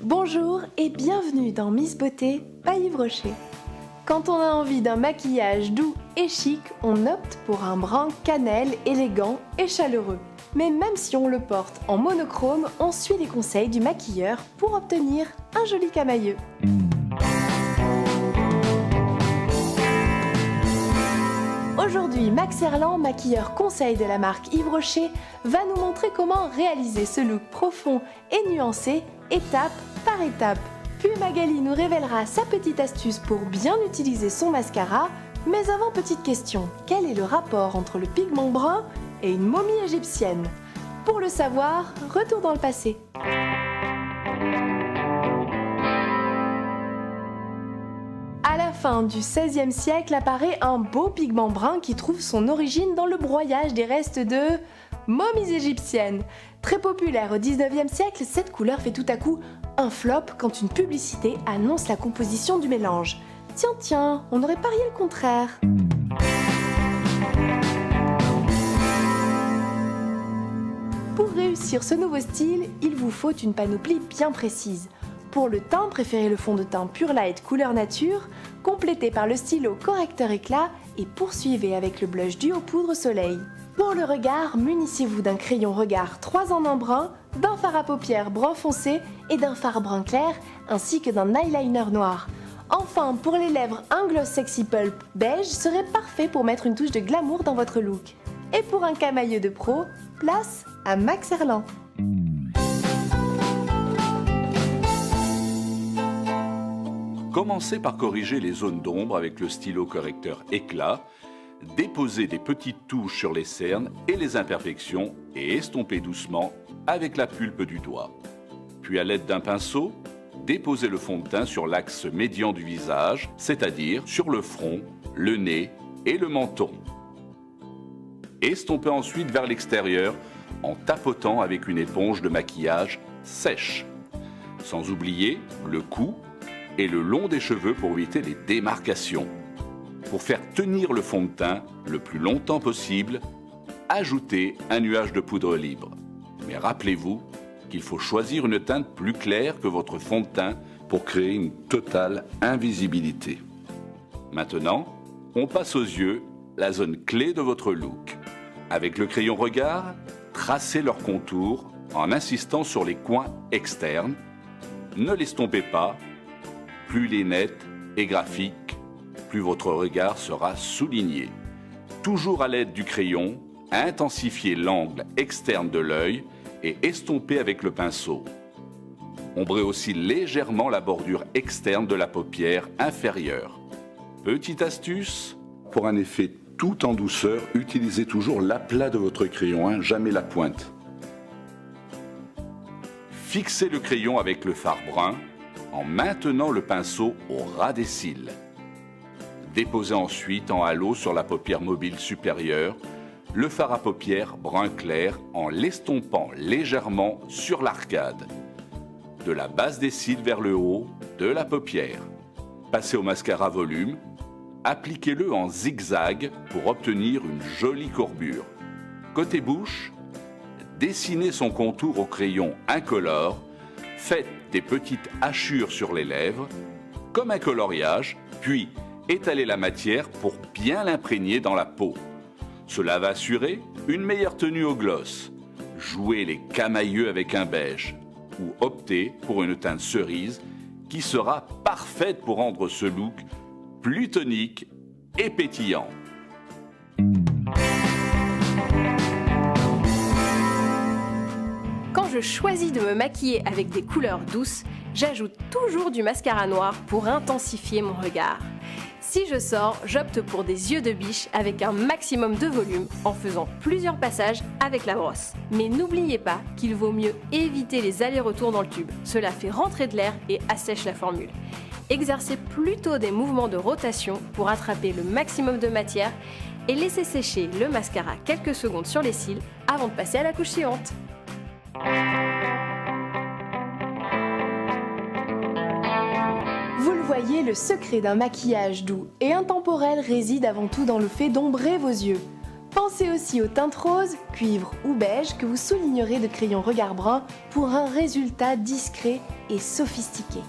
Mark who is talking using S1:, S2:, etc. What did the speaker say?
S1: Bonjour et bienvenue dans Miss Beauté by Yves Rocher. Quand on a envie d'un maquillage doux et chic, on opte pour un brun cannelle élégant et chaleureux. Mais même si on le porte en monochrome, on suit les conseils du maquilleur pour obtenir un joli camailleux. Aujourd'hui, Max Herland, maquilleur conseil de la marque Yves Rocher, va nous montrer comment réaliser ce look profond et nuancé, étape par étape. Puis Magali nous révélera sa petite astuce pour bien utiliser son mascara. Mais avant, petite question, quel est le rapport entre le pigment brun et une momie égyptienne? Pour le savoir, retour dans le passé. À la fin du XVIe siècle apparaît un beau pigment brun qui trouve son origine dans le broyage des restes de momies égyptiennes. Très populaire au XIXe siècle, cette couleur fait tout à coup un flop quand une publicité annonce la composition du mélange. Tiens, on aurait parié le contraire. Pour réussir ce nouveau style, il vous faut une panoplie bien précise. Pour le teint, préférez le fond de teint Pure Light couleur nature, complété par le stylo correcteur éclat et poursuivez avec le blush duo poudre soleil. Pour le regard, munissez-vous d'un crayon regard 3 en 1 brun, d'un fard à paupières brun foncé et d'un fard brun clair, ainsi que d'un eyeliner noir. Enfin, pour les lèvres, un gloss sexy pulp beige serait parfait pour mettre une touche de glamour dans votre look. Et pour un camailleux de pro, place à Max Herland.
S2: Commencez par corriger les zones d'ombre avec le stylo correcteur éclat, déposez des petites touches sur les cernes et les imperfections et estompez doucement avec la pulpe du doigt. Puis à l'aide d'un pinceau, déposez le fond de teint sur l'axe médian du visage, c'est-à-dire sur le front, le nez et le menton. Estompez ensuite vers l'extérieur en tapotant avec une éponge de maquillage sèche. Sans oublier le cou et le long des cheveux pour éviter les démarcations. Pour faire tenir le fond de teint le plus longtemps possible, ajoutez un nuage de poudre libre. Mais rappelez-vous qu'il faut choisir une teinte plus claire que votre fond de teint pour créer une totale invisibilité. Maintenant, on passe aux yeux, la zone clé de votre look. Avec le crayon regard, tracez leurs contours en insistant sur les coins externes. Ne l'estompez pas. Plus il est net et graphique, plus votre regard sera souligné. Toujours à l'aide du crayon, intensifiez l'angle externe de l'œil et estompez avec le pinceau. Ombrez aussi légèrement la bordure externe de la paupière inférieure. Petite astuce, pour un effet tout en douceur, utilisez toujours l'aplat de votre crayon, jamais la pointe. Fixez le crayon avec le fard brun en maintenant le pinceau au ras des cils. Déposez ensuite en halo sur la paupière mobile supérieure le fard à paupières brun clair en l'estompant légèrement sur l'arcade, de la base des cils vers le haut de la paupière. Passez au mascara volume, appliquez-le en zigzag pour obtenir une jolie courbure. Côté bouche, dessinez son contour au crayon incolore. Faites des petites hachures sur les lèvres, comme un coloriage, puis étalez la matière pour bien l'imprégner dans la peau. Cela va assurer une meilleure tenue au gloss. Jouez les camailleux avec un beige ou optez pour une teinte cerise qui sera parfaite pour rendre ce look plus tonique et pétillant.
S3: Quand je choisis de me maquiller avec des couleurs douces, j'ajoute toujours du mascara noir pour intensifier mon regard. Si je sors, j'opte pour des yeux de biche avec un maximum de volume en faisant plusieurs passages avec la brosse. Mais n'oubliez pas qu'il vaut mieux éviter les allers-retours dans le tube. Cela fait rentrer de l'air et assèche la formule. Exercez plutôt des mouvements de rotation pour attraper le maximum de matière et laissez sécher le mascara quelques secondes sur les cils avant de passer à la couche suivante.
S1: Vous le voyez, le secret d'un maquillage doux et intemporel réside avant tout dans le fait d'ombrer vos yeux. Pensez aussi aux teintes roses, cuivre ou beige que vous soulignerez de crayon regard brun pour un résultat discret et sophistiqué.